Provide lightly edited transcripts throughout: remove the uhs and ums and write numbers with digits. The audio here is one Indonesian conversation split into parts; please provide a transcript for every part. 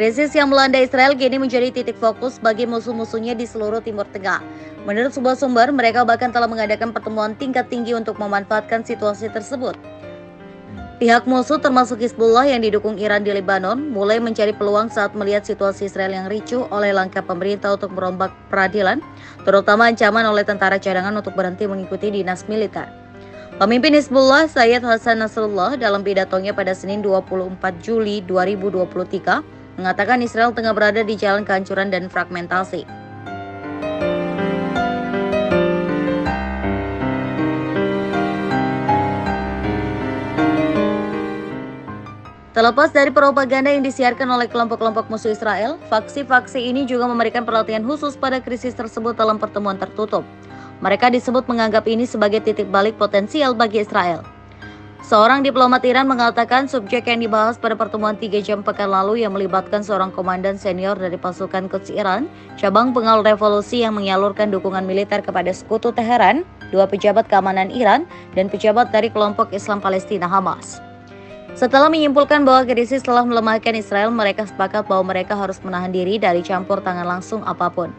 Krisis yang melanda Israel kini menjadi titik fokus bagi musuh-musuhnya di seluruh Timur Tengah. Menurut sebuah sumber, mereka bahkan telah mengadakan pertemuan tingkat tinggi untuk memanfaatkan situasi tersebut. Pihak musuh termasuk Hizbullah yang didukung Iran di Lebanon mulai mencari peluang saat melihat situasi Israel yang ricuh oleh langkah pemerintah untuk merombak peradilan, terutama ancaman oleh tentara cadangan untuk berhenti mengikuti dinas militer. Pemimpin Hizbullah, Sayyid Hassan Nasrallah, dalam pidatonya pada Senin 24 Juli 2023, mengatakan Israel tengah berada di jalan kehancuran dan fragmentasi. Terlepas dari propaganda yang disiarkan oleh kelompok-kelompok musuh Israel, faksi-faksi ini juga memberikan perhatian khusus pada krisis tersebut dalam pertemuan tertutup. Mereka disebut menganggap ini sebagai titik balik potensial bagi Israel. Seorang diplomat Iran mengatakan subjek yang dibahas pada pertemuan 3 jam pekan lalu yang melibatkan seorang komandan senior dari pasukan Quds Iran, cabang pengawal revolusi yang menyalurkan dukungan militer kepada sekutu Teheran, 2 pejabat keamanan Iran, dan pejabat dari kelompok Islam Palestina Hamas. Setelah menyimpulkan bahwa krisis telah melemahkan Israel, mereka sepakat bahwa mereka harus menahan diri dari campur tangan langsung apapun.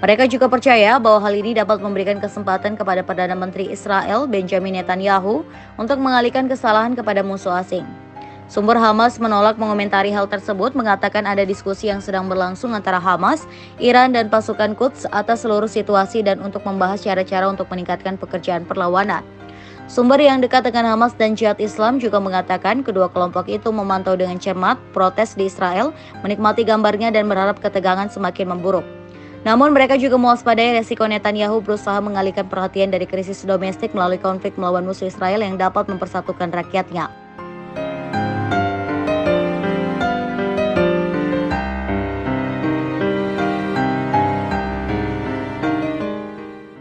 Mereka juga percaya bahwa hal ini dapat memberikan kesempatan kepada Perdana Menteri Israel, Benjamin Netanyahu, untuk mengalihkan kesalahan kepada musuh asing. Sumber Hamas menolak mengomentari hal tersebut, mengatakan ada diskusi yang sedang berlangsung antara Hamas, Iran, dan pasukan Quds atas seluruh situasi dan untuk membahas cara-cara untuk meningkatkan pekerjaan perlawanan. Sumber yang dekat dengan Hamas dan Jihad Islam juga mengatakan kedua kelompok itu memantau dengan cermat protes di Israel, menikmati gambarnya dan berharap ketegangan semakin memburuk. Namun mereka juga mewaspadai resiko Netanyahu berusaha mengalihkan perhatian dari krisis domestik melalui konflik melawan musuh Israel yang dapat mempersatukan rakyatnya.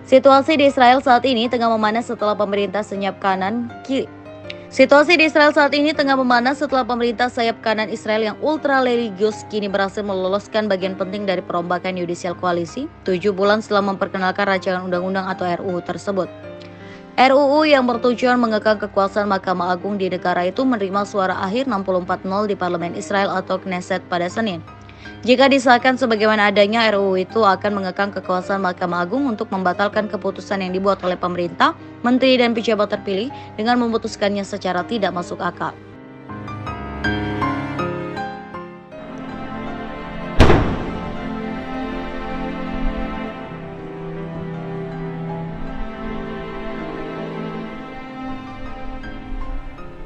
Situasi di Israel saat ini tengah memanas setelah pemerintah sayap kanan sayap kanan Israel yang ultra religius kini berhasil meloloskan bagian penting dari perombakan yudisial koalisi 7 bulan setelah memperkenalkan rancangan undang-undang atau RUU tersebut. RUU yang bertujuan mengekang kekuasaan Mahkamah Agung di negara itu menerima suara akhir 64-0 di Parlemen Israel atau Knesset pada Senin. Jika disahkan sebagaimana adanya, RUU itu akan mengekang kekuasaan Mahkamah Agung untuk membatalkan keputusan yang dibuat oleh pemerintah, menteri, dan pejabat terpilih dengan memutuskannya secara tidak masuk akal.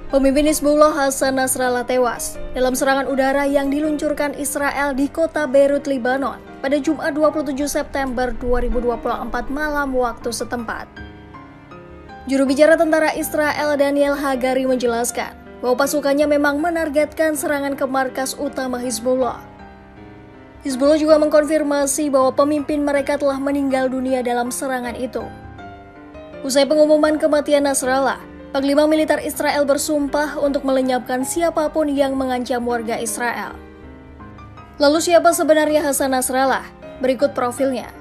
Pemimpin Hizbullah Hassan Nasrallah tewas dalam serangan udara yang diluncurkan Israel di kota Beirut, Lebanon pada Jumat 27 September 2024 malam waktu setempat. Juru bicara tentara Israel Daniel Hagari menjelaskan bahwa pasukannya memang menargetkan serangan ke markas utama Hizbullah. Hizbullah juga mengkonfirmasi bahwa pemimpin mereka telah meninggal dunia dalam serangan itu. Usai pengumuman kematian Nasrallah, Panglima Militer Israel bersumpah untuk melenyapkan siapapun yang mengancam warga Israel. Lalu siapa sebenarnya Hassan Nasrallah? Berikut profilnya.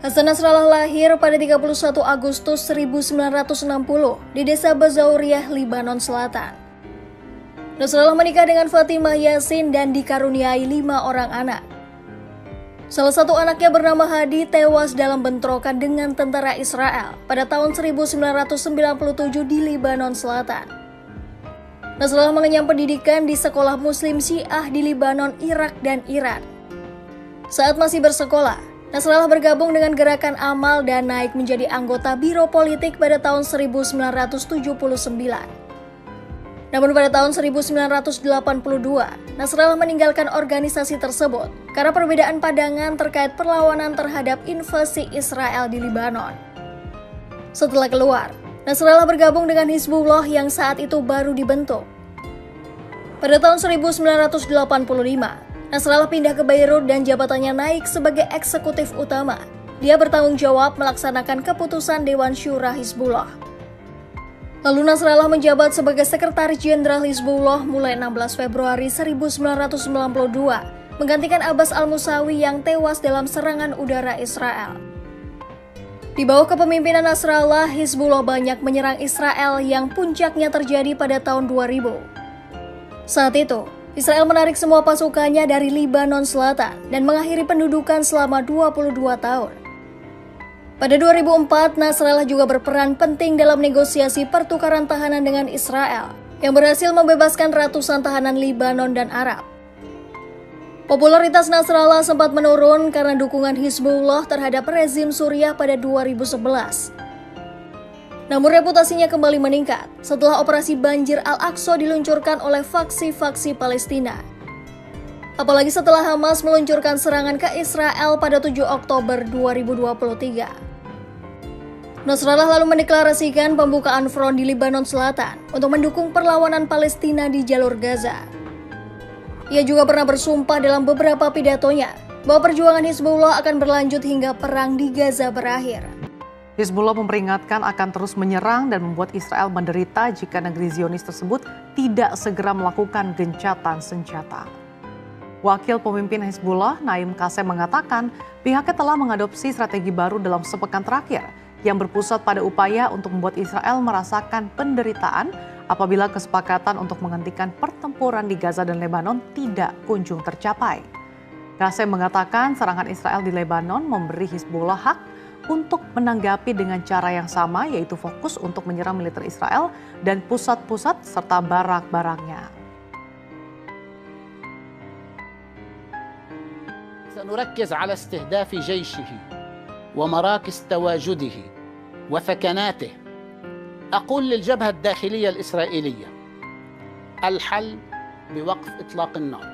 Hassan Nasrallah lahir pada 31 Agustus 1960 di desa Bazauriyah, Lebanon Selatan. Nasrallah menikah dengan Fatimah Yasin dan dikaruniai 5 orang anak. Salah satu anaknya bernama Hadi tewas dalam bentrokan dengan tentara Israel pada tahun 1997 di Lebanon Selatan. Nasrallah mengenyam pendidikan di sekolah Muslim Syiah di Lebanon, Irak, dan Iran. Saat masih bersekolah, Nasrallah bergabung dengan Gerakan Amal dan naik menjadi anggota Biro Politik pada tahun 1979. Namun pada tahun 1982, Nasrallah meninggalkan organisasi tersebut karena perbedaan pandangan terkait perlawanan terhadap invasi Israel di Lebanon. Setelah keluar, Nasrallah bergabung dengan Hizbullah yang saat itu baru dibentuk. Pada tahun 1985, Nasrallah pindah ke Beirut dan jabatannya naik sebagai eksekutif utama. Dia bertanggung jawab melaksanakan keputusan Dewan Syura Hizbullah. Lalu Nasrallah menjabat sebagai Sekretaris Jenderal Hizbullah mulai 16 Februari 1992, menggantikan Abbas al-Musawi yang tewas dalam serangan udara Israel. Di bawah kepemimpinan Nasrallah, Hizbullah banyak menyerang Israel yang puncaknya terjadi pada tahun 2000. Saat itu, Israel menarik semua pasukannya dari Libanon Selatan dan mengakhiri pendudukan selama 22 tahun. Pada 2004, Nasrallah juga berperan penting dalam negosiasi pertukaran tahanan dengan Israel, yang berhasil membebaskan ratusan tahanan Libanon dan Arab. Popularitas Nasrallah sempat menurun karena dukungan Hizbullah terhadap rezim Suriah pada 2011. Namun reputasinya kembali meningkat setelah operasi Banjir Al-Aqsa diluncurkan oleh faksi-faksi Palestina. Apalagi setelah Hamas meluncurkan serangan ke Israel pada 7 Oktober 2023. Nasrallah lalu mendeklarasikan pembukaan front di Libanon Selatan untuk mendukung perlawanan Palestina di jalur Gaza. Ia juga pernah bersumpah dalam beberapa pidatonya bahwa perjuangan Hizbullah akan berlanjut hingga perang di Gaza berakhir. Hizbullah memperingatkan akan terus menyerang dan membuat Israel menderita jika negeri Zionis tersebut tidak segera melakukan gencatan senjata. Wakil pemimpin Hizbullah, Naim Qassem, mengatakan pihaknya telah mengadopsi strategi baru dalam sepekan terakhir yang berpusat pada upaya untuk membuat Israel merasakan penderitaan apabila kesepakatan untuk menghentikan pertempuran di Gaza dan Lebanon tidak kunjung tercapai. Qassem mengatakan serangan Israel di Lebanon memberi Hizbullah hak untuk menanggapi dengan cara yang sama, yaitu fokus untuk menyerang militer Israel dan pusat-pusat serta barak-baraknya. سنركز على استهداف جيشه ومراكز تواجده وثكناته. أقول للجبهة الداخلية الإسرائيلية الحل بوقف إطلاق النار.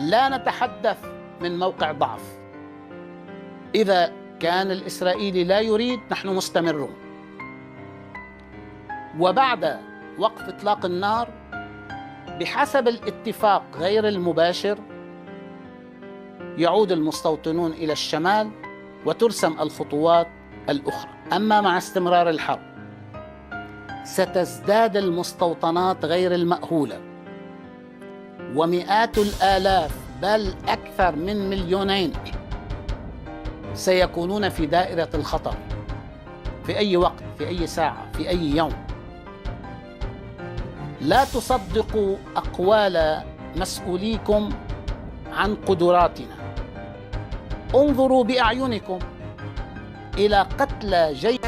لا نتحدث من موقع ضعف. إذا كان الإسرائيلي لا يريد نحن مستمرون. وبعد وقف إطلاق النار بحسب الاتفاق غير المباشر يعود المستوطنون إلى الشمال وترسم الخطوات الأخرى. أما مع استمرار الحرب ستزداد المستوطنات غير المأهولة ومئات الآلاف بل أكثر من 2 مليون سيكونون في دائرة الخطر في أي وقت، في أي ساعة، في أي يوم. لا تصدقوا أقوال مسؤوليكم عن قدراتنا. انظروا بأعينكم إلى قتل جيش.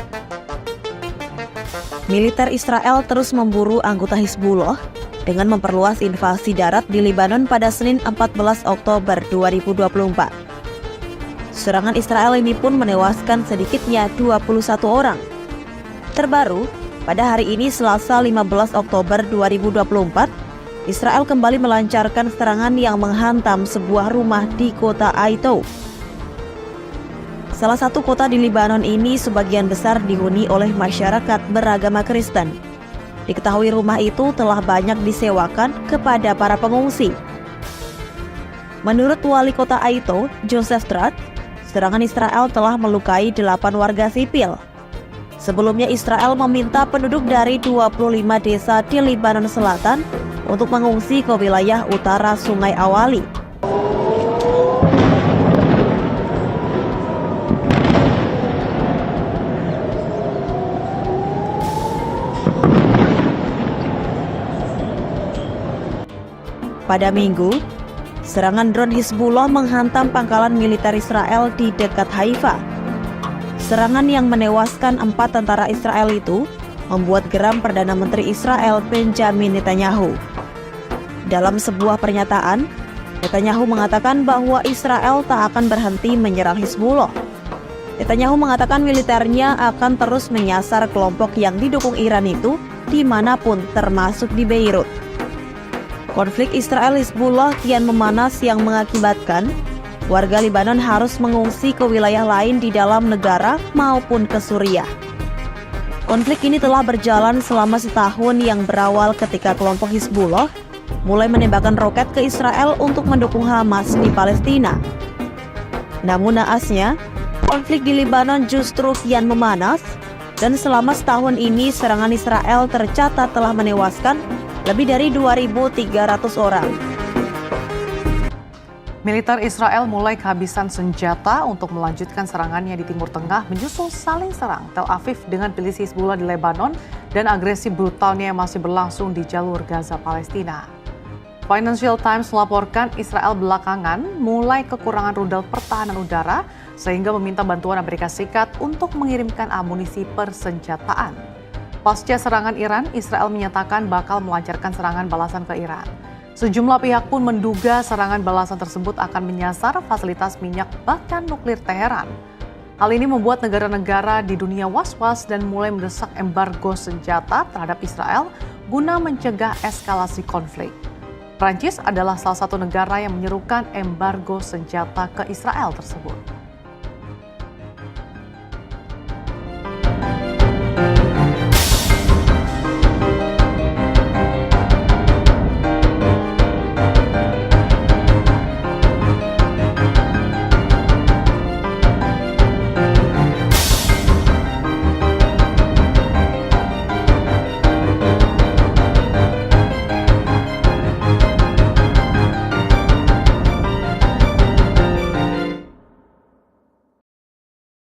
Militer Israel terus memburu anggota Hizbullah dengan memperluas invasi darat di Lebanon pada Senin 14 Oktober 2024. Serangan Israel ini pun menewaskan sedikitnya 21 orang. Terbaru, pada hari ini Selasa 15 Oktober 2024, Israel kembali melancarkan serangan yang menghantam sebuah rumah di kota Aito. Salah satu kota di Lebanon ini sebagian besar dihuni oleh masyarakat beragama Kristen. Diketahui rumah itu telah banyak disewakan kepada para pengungsi. Menurut wali kota Aito, Joseph Strat, serangan Israel telah melukai 8 warga sipil. Sebelumnya Israel meminta penduduk dari 25 desa di Lebanon Selatan untuk mengungsi ke wilayah utara Sungai Awali. Pada Minggu, serangan drone Hizbullah menghantam pangkalan militer Israel di dekat Haifa. Serangan yang menewaskan 4 tentara Israel itu membuat geram Perdana Menteri Israel Benjamin Netanyahu. Dalam sebuah pernyataan, Netanyahu mengatakan bahwa Israel tak akan berhenti menyerang Hizbullah. Netanyahu mengatakan militernya akan terus menyasar kelompok yang didukung Iran itu dimanapun, termasuk di Beirut. Konflik Israel-Hizbullah kian memanas yang mengakibatkan warga Lebanon harus mengungsi ke wilayah lain di dalam negara maupun ke Suriah. Konflik ini telah berjalan selama setahun yang berawal ketika kelompok Hizbullah mulai menembakkan roket ke Israel untuk mendukung Hamas di Palestina. Namun naasnya, konflik di Lebanon justru kian memanas dan selama setahun ini serangan Israel tercatat telah menewaskan lebih dari 2.300 orang. Militer Israel mulai kehabisan senjata untuk melanjutkan serangannya di Timur Tengah menyusul saling serang Tel Aviv dengan milisi Hizbullah di Lebanon dan agresi brutalnya yang masih berlangsung di jalur Gaza Palestina. Financial Times melaporkan Israel belakangan mulai kekurangan rudal pertahanan udara sehingga meminta bantuan Amerika Serikat untuk mengirimkan amunisi persenjataan. Pasca serangan Iran, Israel menyatakan bakal melancarkan serangan balasan ke Iran. Sejumlah pihak pun menduga serangan balasan tersebut akan menyasar fasilitas minyak bahkan nuklir Teheran. Hal ini membuat negara-negara di dunia was-was dan mulai mendesak embargo senjata terhadap Israel guna mencegah eskalasi konflik. Prancis adalah salah satu negara yang menyerukan embargo senjata ke Israel tersebut.